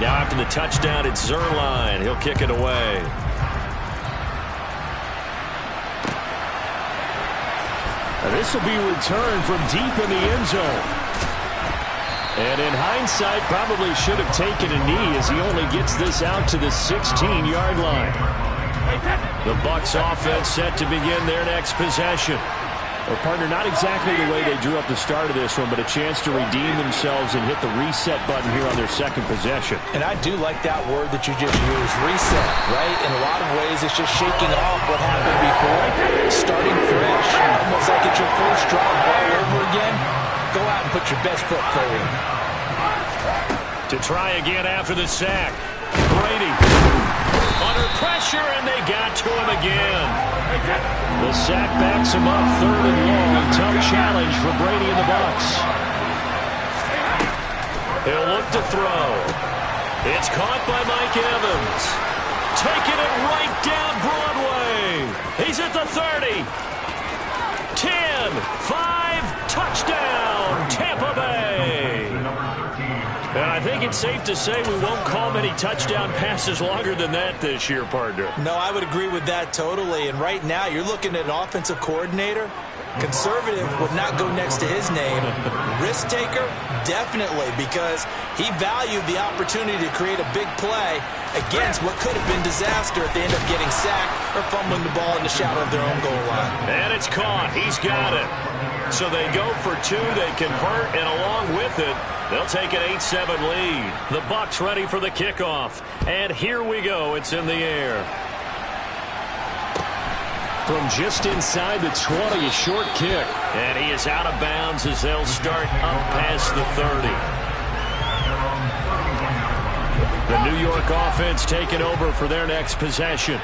Now after the touchdown, it's Zerline. He'll kick it away. This will be returned from deep in the end zone. And in hindsight, probably should have taken a knee as he only gets this out to the 16-yard line. The Bucs offense set to begin their next possession. Well, partner, not exactly the way they drew up the start of this one, but a chance to redeem themselves and hit the reset button here on their second possession. And I do like that word that you just used, reset, right? In a lot of ways, it's just shaking off what happened before, starting fresh, almost like it's your first drive all over again. Go out and put your best foot forward. To try again after the sack. Brady under pressure, and they got to him again. The sack backs him up, 3rd and long. Tough challenge for Brady and the Bucs. He'll look to throw. It's caught by Mike Evans. Taking it right down Broadway. He's at the 30. 10, 5, touchdown, Tampa Bay. And I think it's safe to say we won't call many touchdown passes longer than that this year, partner. No, I would agree with that totally. And right now, you're looking at an offensive coordinator. Conservative would not go next to his name. Risk taker, definitely, because he valued the opportunity to create a big play against what could have been disaster if they end up getting sacked or fumbling the ball in the shadow of their own goal line. And it's caught. He's got it. So they go for 2, they convert, and along with it, they'll take an 8-7 lead. The Bucs ready for the kickoff. And here we go. It's in the air. From just inside the 20, a short kick. And he is out of bounds as they'll start up past the 30. The New York offense taking over for their next possession.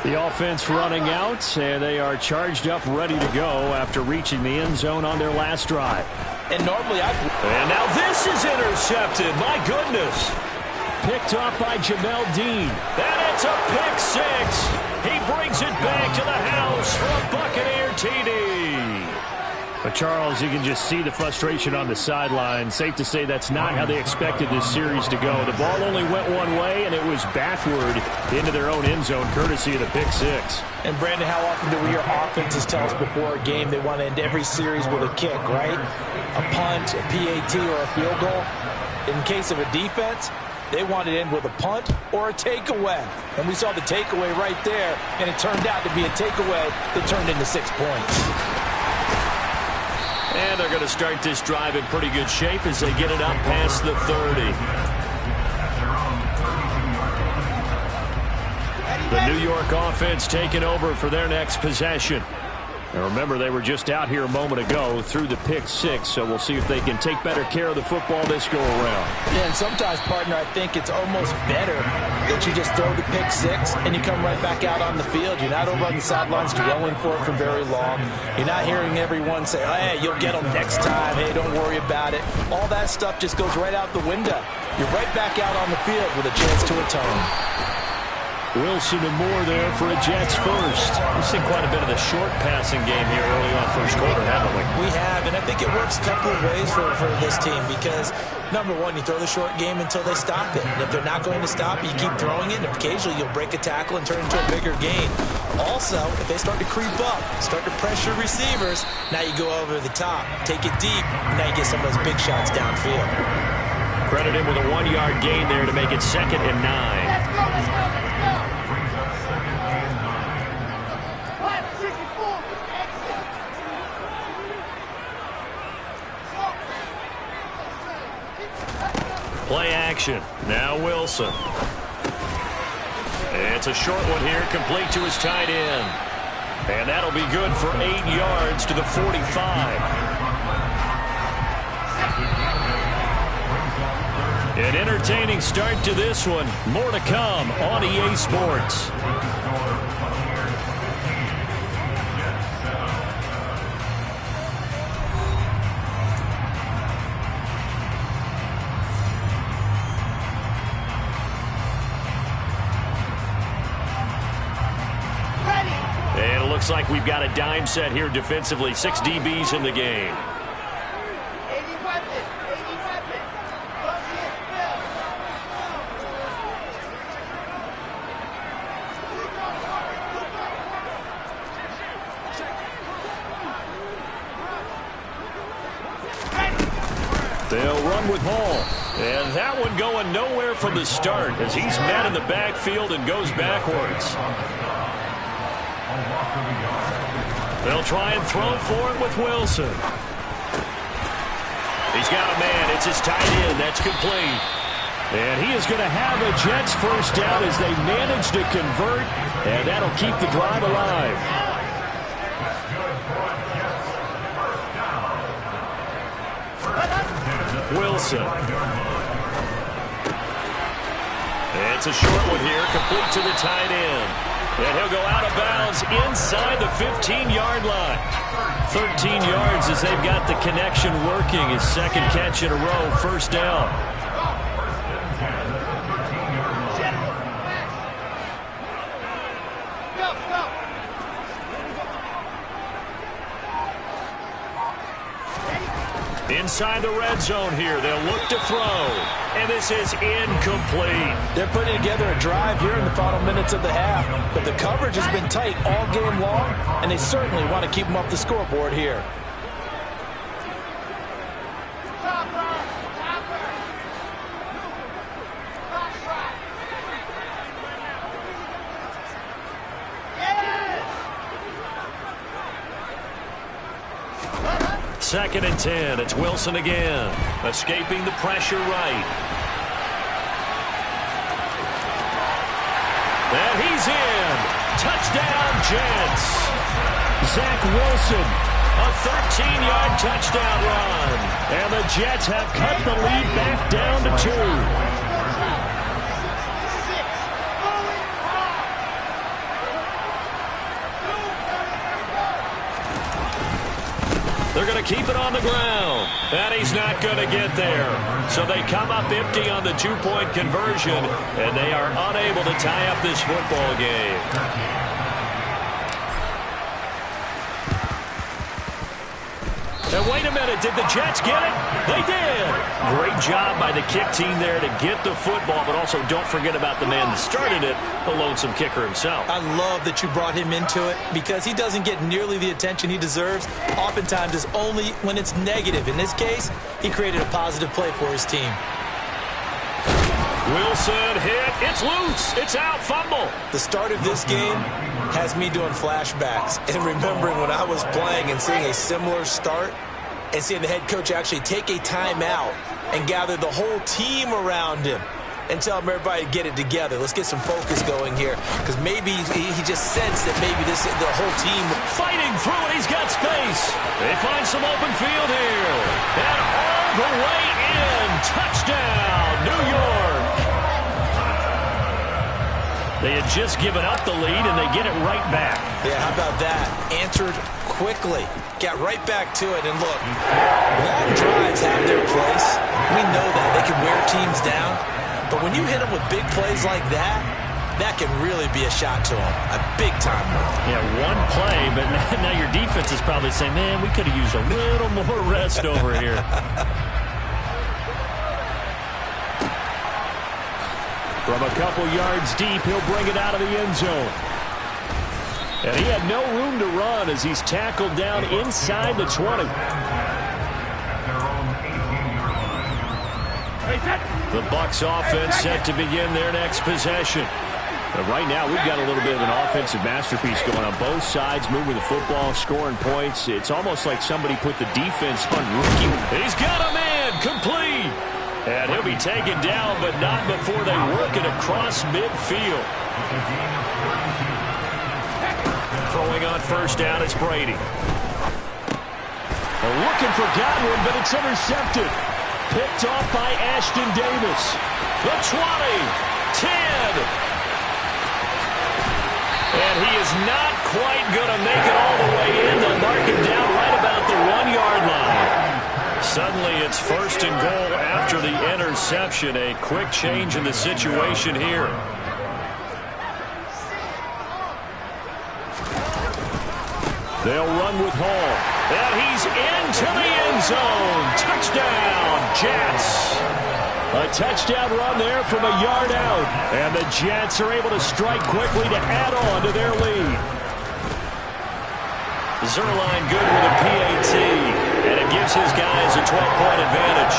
The offense running out, and they are charged up, ready to go after reaching the end zone on their last drive. And normally And now this is intercepted. My goodness. Picked off by Jamel Dean. And it's a pick 6. He brings it back to the house for a Buccaneer TD. But Charles, you can just see the frustration on the sideline. Safe to say that's not how they expected this series to go. The ball only went one way, and it was backward into their own end zone, courtesy of the pick 6. And, Brandon, how often do we hear offenses tell us before a game they want to end every series with a kick, right? A punt, a PAT, or a field goal. In case of a defense, they want to end with a punt or a takeaway. And we saw the takeaway right there, and it turned out to be a takeaway that turned into 6 points. And they're going to start this drive in pretty good shape as they get it up past the 30. The New York offense taking over for their next possession. Now remember, they were just out here a moment ago through the pick 6, so we'll see if they can take better care of the football this go around. Yeah, and sometimes, partner, I think it's almost better that you just throw the pick 6 and you come right back out on the field. You're not over on the sidelines dwelling for it for very long. You're not hearing everyone say, oh, hey, you'll get them next time. Hey, don't worry about it. All that stuff just goes right out the window. You're right back out on the field with a chance to atone. Wilson and Moore there for a Jets first. We've seen quite a bit of the short passing game here early on first quarter, haven't we? We have, and I think it works a couple of ways for this team because, number one, you throw the short game until they stop it. And if they're not going to stop it, you keep throwing it, and occasionally you'll break a tackle and turn it into a bigger gain. Also, if they start to creep up, start to pressure receivers, now you go over the top, take it deep, and now you get some of those big shots downfield. Credit him with a 1-yard gain there to make it 2nd and 9. Play action. Now Wilson. It's a short one here, complete to his tight end. And that'll be good for 8 yards to the 45. An entertaining start to this one. More to come on EA Sports. Looks like we've got a dime set here defensively. 6 DBs in the game. with Hall. And that one going nowhere from the start as he's met in the backfield and goes backwards. They'll try and throw for it with Wilson. He's got a man. It's his tight end. That's complete. And he is going to have a Jets first down as they manage to convert, and that'll keep the drive alive. Wilson. It's a short one here, complete to the tight end. And he'll go out of bounds inside the 15-yard line. 13 yards as they've got the connection working. His second catch in a row, first down. Inside the red zone here, they'll look to throw. And this is incomplete. They're putting together a drive here in the final minutes of the half, but the coverage has been tight all game long, and they certainly want to keep them off the scoreboard here. Second and 10. It's Wilson again. Escaping the pressure right. And he's in. Touchdown, Jets. Zach Wilson. A 13-yard touchdown run. And the Jets have cut the lead back down to 2. They're going to keep it on the ground. And he's not going to get there. So they come up empty on the two-point conversion, and they are unable to tie up this football game. And wait a minute, did the Jets get it? They did. Great job by the kick team there to get the football, but also don't forget about the man that started it, the lonesome kicker himself. I love that you brought him into it because he doesn't get nearly the attention he deserves. Oftentimes it's only when it's negative. In this case, he created a positive play for his team. Wilson hit. It's loose. It's out. Fumble. The start of this game has me doing flashbacks and remembering when I was playing and seeing a similar start and seeing the head coach actually take a timeout and gather the whole team around him and tell him everybody to get it together. Let's get some focus going here because maybe he just sensed that maybe the whole team fighting through it. He's got space. They find some open field here. And all the way in. Touchdown, New York. They had just given up the lead, and they get it right back. Yeah, how about that? Answered quickly. Got right back to it. And look, long drives have their place. We know that. They can wear teams down. But when you hit them with big plays like that, that can really be a shot to them. A big-time one. Yeah, one play, but now your defense is probably saying, man, we could have used a little more rest over here. From a couple yards deep, he'll bring it out of the end zone. And he had no room to run as he's tackled down inside the 20. The Bucs offense set to begin their next possession. But right now, we've got a little bit of an offensive masterpiece going on both sides, moving the football, scoring points. It's almost like somebody put the defense on rookie. He's got a man, complete. And he'll be taken down, but not before they work it across midfield. Throwing on first down, it's Brady. Looking for Godwin, but it's intercepted. Picked off by Ashton Davis. The 20, 10. And he is not quite going to make it all the way in. They'll mark him down right about the 1-yard line. Suddenly it's first and goal after the interception. A quick change in the situation here. They'll run with Hall. And he's into the end zone. Touchdown, Jets. A touchdown run there from a yard out. And the Jets are able to strike quickly to add on to their lead. Zerline good with a PAT. And it gives his guys a 12-point advantage.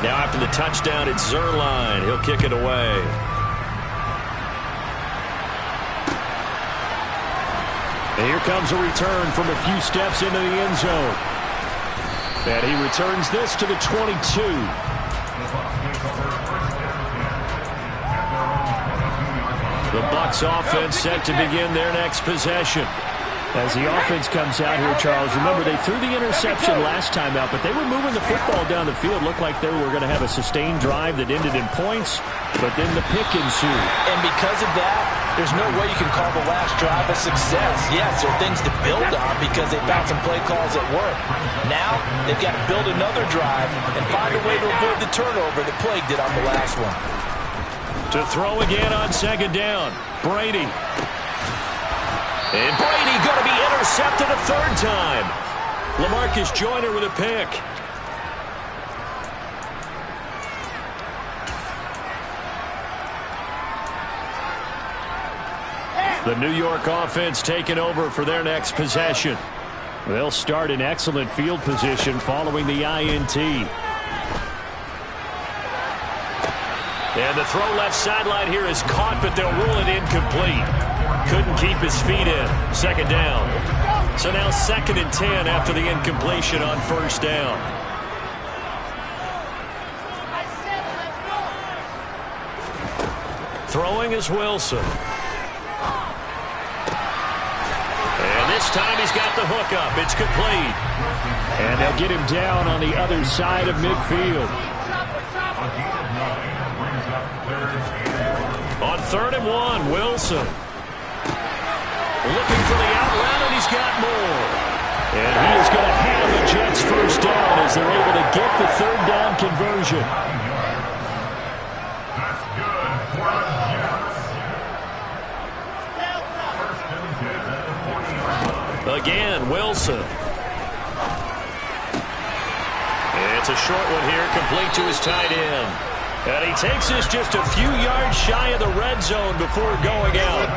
Now after the touchdown, it's Zerline. He'll kick it away. And here comes a return from a few steps into the end zone. And he returns this to the 22. The Bucs offense set to begin their next possession. As the offense comes out here, Charles, remember they threw the interception last time out, but they were moving the football down the field. Looked like they were going to have a sustained drive that ended in points, but then the pick ensued. And because of that, there's no way you can call the last drive a success. Yes, there are things to build on because they found some play calls that work. Now, they've got to build another drive and find a way to avoid the turnover that plagued it on the last one. To throw again on second down, Brady. And Brady going to be intercepted a third time. LaMarcus Joyner with a pick. The New York offense taking over for their next possession. They'll start in excellent field position following the INT. And the throw left sideline here is caught, but they'll rule it incomplete. Couldn't keep his feet in. Second down. So now 2nd and 10 after the incompletion on first down. Throwing is Wilson. And this time he's got the hook up. It's complete. And they'll get him down on the other side of midfield. On 3rd and 1, Wilson. Looking for the out route, and he's got more. And he is going to have the Jets first down as they're able to get the 3rd down conversion. Again, Wilson. It's a short one here, complete to his tight end. And he takes this just a few yards shy of the red zone before going out.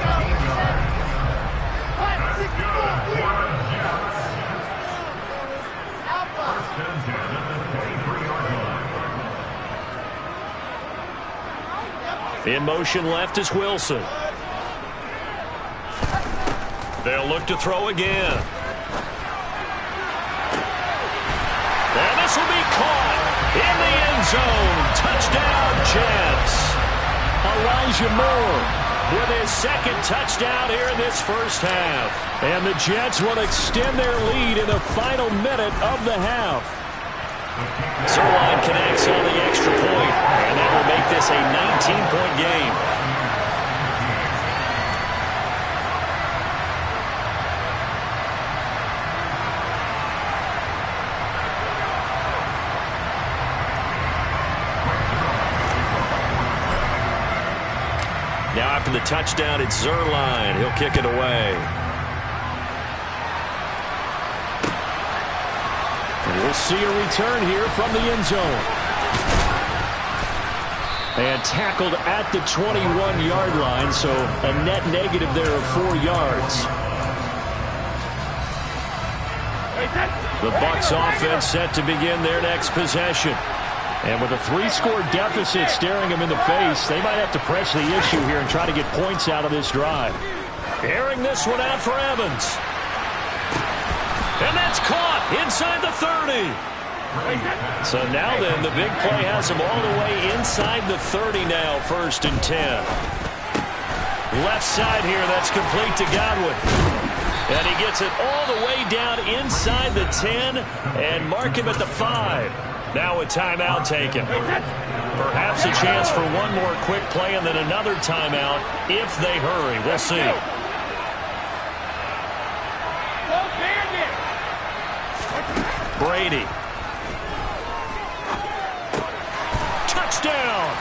In motion left is Wilson. They'll look to throw again. And this will be caught in the end zone. Touchdown, Jets. Elijah Moore with his 2nd touchdown here in this first half. And the Jets will extend their lead in the final minute of the half. Zerline connects on the extra point, and that will make this a 19-point game. Now after the touchdown, it's Zerline. He'll kick it away. And we'll see a return here from the end zone. And tackled at the 21-yard line, so a net negative there of 4 yards. The Bucs offense set to begin their next possession. And with a 3-score deficit staring them in the face, they might have to press the issue here and try to get points out of this drive. Airing this one out for Evans. And that's caught inside the 30. So now then, the big play has him all the way inside the 30 now, 1st and 10. Left side here, that's complete to Godwin. And he gets it all the way down inside the 10 and mark him at the 5. Now a timeout taken. Perhaps a chance for one more quick play and then another timeout if they hurry. We'll see. Brady. Touchdown.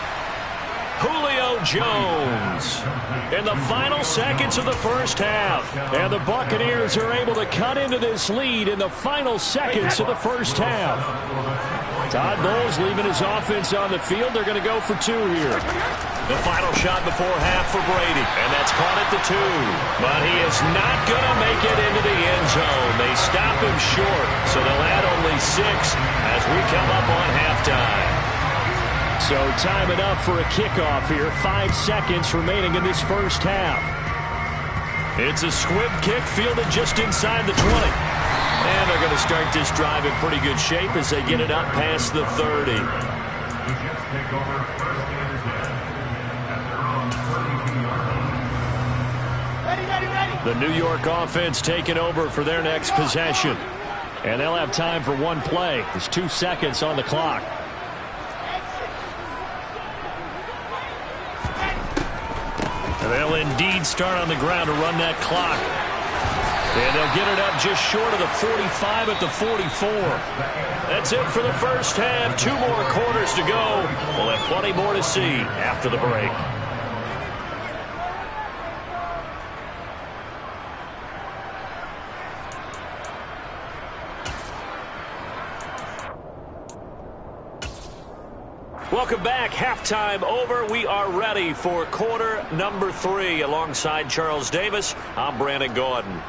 Julio Jones in the final seconds of the first half. And the Buccaneers are able to cut into this lead in the final seconds of the first half. Todd Bowles leaving his offense on the field. They're going to go for 2 here. The final shot before half for Brady. And that's caught at the 2. But he is not going to make it into the end zone. They stop him short. So they'll add only 6 as we come up on halftime. So time enough for a kickoff here. 5 seconds remaining in this first half. It's a squib kick fielded just inside the 20. And they're going to start this drive in pretty good shape as they get it up past the 30. The New York offense taking over for their next possession. And they'll have time for one play. There's 2 seconds on the clock. And they'll indeed start on the ground to run that clock. And they'll get it up just short of the 45 at the 44. That's it for the first half. 2 more quarters to go. We'll have plenty more to see after the break. Welcome back. Halftime over. We are ready for quarter number 3. Alongside Charles Davis, I'm Brandon Gordon.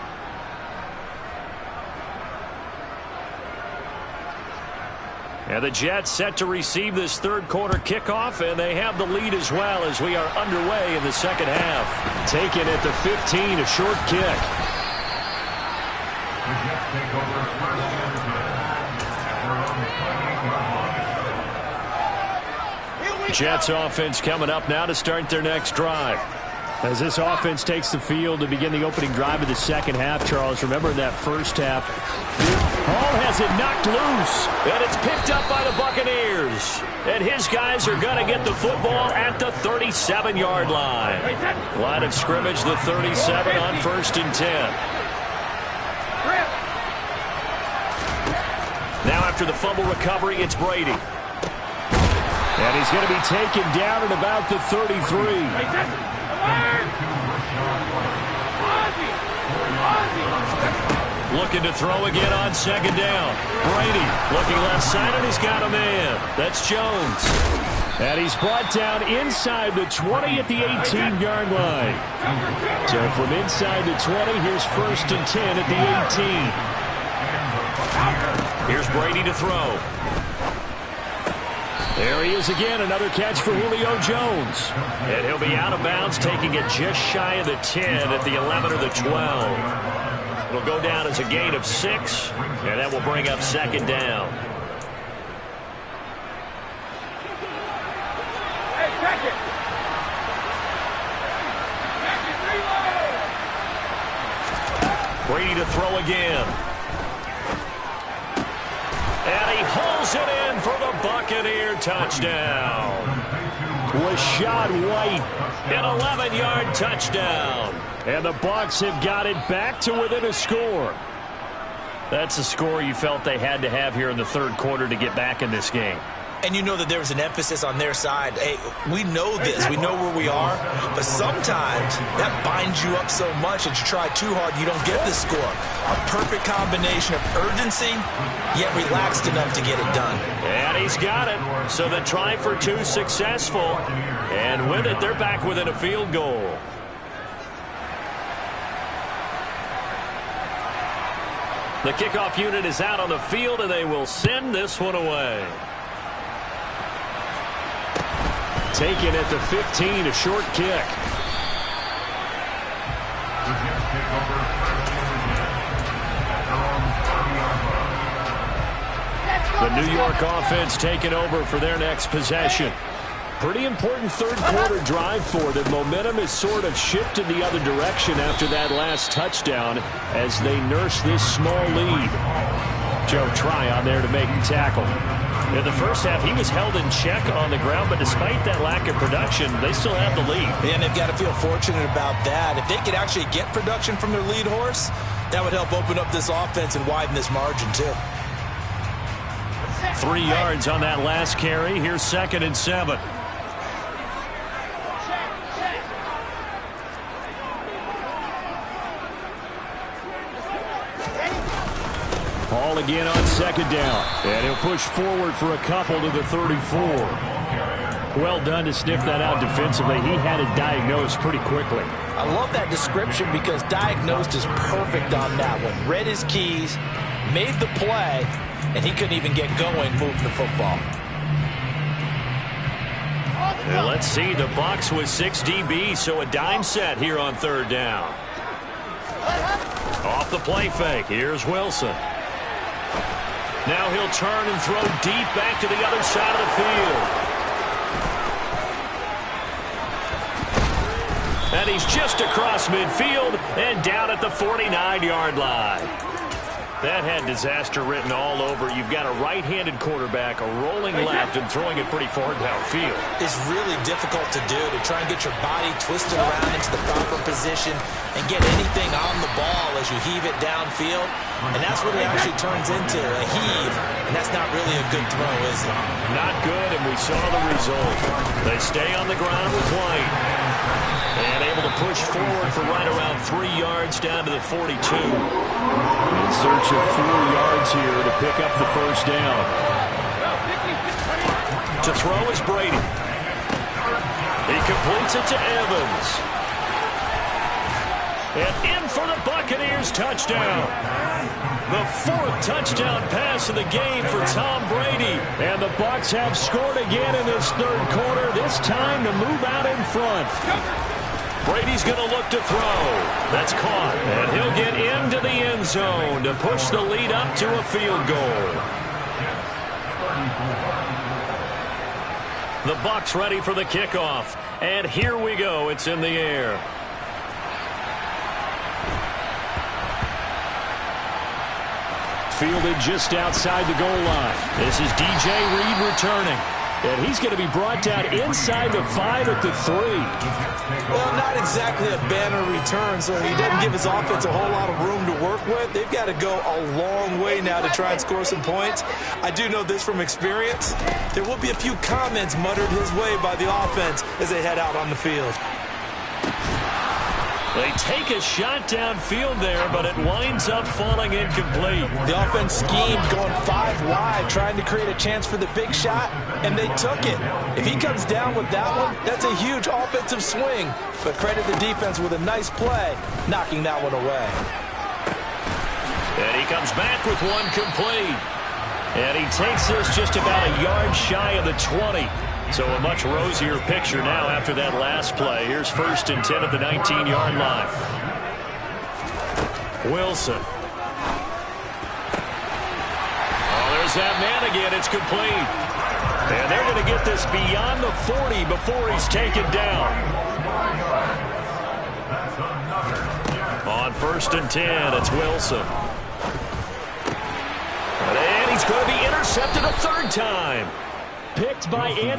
And the Jets set to receive this third quarter kickoff, and they have the lead as well as we are underway in the second half. Taken at the 15, a short kick. Jets offense coming up now to start their next drive. As this offense takes the field to begin the opening drive of the second half, Charles, remember in that first half, Hall has it knocked loose, and it's picked up by the Buccaneers. And his guys are going to get the football at the 37-yard line. Line of scrimmage, the 37 on 1st and 10. Now after the fumble recovery, it's Brady. And he's going to be taken down at about the 33. Looking to throw again on second down. Brady looking left side, and he's got a man. That's Jones. And he's brought down inside the 20 at the 18-yard line. So from inside the 20, here's 1st and 10 at the 18. Here's Brady to throw. There he is again, another catch for Julio Jones. And he'll be out of bounds, taking it just shy of the 10 at the 11 or the 12. It'll go down as a gain of 6, and that will bring up second down. Brady to throw again. And he hauls it in for the Buccaneer touchdown. Rashad White, an 11-yard touchdown. And the Bucs have got it back to within a score. That's a score you felt they had to have here in the third quarter to get back in this game. And you know that there was an emphasis on their side. Hey, we know this. We know where we are. But sometimes that binds you up so much that you try too hard, you don't get the score. A perfect combination of urgency, yet relaxed enough to get it done. And he's got it. So the try for 2 successful. And with it, they're back within a field goal. The kickoff unit is out on the field, and they will send this one away. Taken at the 15, a short kick. The New York offense taking over for their next possession. Pretty important third quarter drive for them. Momentum has sort of shifted the other direction after that last touchdown as they nurse this small lead. Joe Tryon there to make the tackle. In the first half, he was held in check on the ground, but despite that lack of production, they still have the lead. And they've got to feel fortunate about that. If they could actually get production from their lead horse, that would help open up this offense and widen this margin, too. 3 yards on that last carry. Here's 2nd and 7. Hall again on second down. And he'll push forward for a couple to the 34. Well done to sniff that out defensively. He had it diagnosed pretty quickly. I love that description because diagnosed is perfect on that one. Read his keys, made the play, and he couldn't even get going moving the football. And let's see, the Bucs with 6 DBs, so a dime set here on third down. Off the play fake, here's Wilson. Now he'll turn and throw deep back to the other side of the field. And he's just across midfield and down at the 49-yard line. That had disaster written all over. You've got a right-handed quarterback, a rolling left, and throwing it pretty far downfield. It's really difficult to do, to try and get your body twisted around into the proper position and get anything on the ball as you heave it downfield. And that's what it actually turns into, a heave. And that's not really a good throw, is it? Not good, and we saw the result. They stay on the ground with White. And able to push forward for right around 3 yards down to the 42. In search of 4 yards here to pick up the first down. To throw is Brady. He completes it to Evans. And in for the Buccaneers touchdown. The 4th touchdown pass of the game for Tom Brady. And the Bucs have scored again in this third quarter, this time to move out in front. Brady's going to look to throw. That's caught. And he'll get into the end zone to push the lead up to a field goal. The Bucs ready for the kickoff. And here we go. It's in the air. Fielded just outside the goal line. This is DJ Reed returning. And he's going to be brought down inside the 5 at the 3. Well, not exactly a banner return, so he doesn't give his offense a whole lot of room to work with. They've got to go a long way now to try and score some points. I do know this from experience. There will be a few comments muttered his way by the offense as they head out on the field. They take a shot downfield there, but it winds up falling incomplete. The offense schemed going 5 wide, trying to create a chance for the big shot, and they took it. If he comes down with that one, that's a huge offensive swing. But credit the defense with a nice play, knocking that one away. And he comes back with one complete. And he takes this just about a yard shy of the 20. So a much rosier picture now after that last play. Here's 1st and 10 at the 19-yard line. Wilson. Oh, there's that man again. It's complete. And they're going to get this beyond the 40 before he's taken down. On 1st and 10, it's Wilson. And he's going to be intercepted a 3rd time. Picked by Anthony.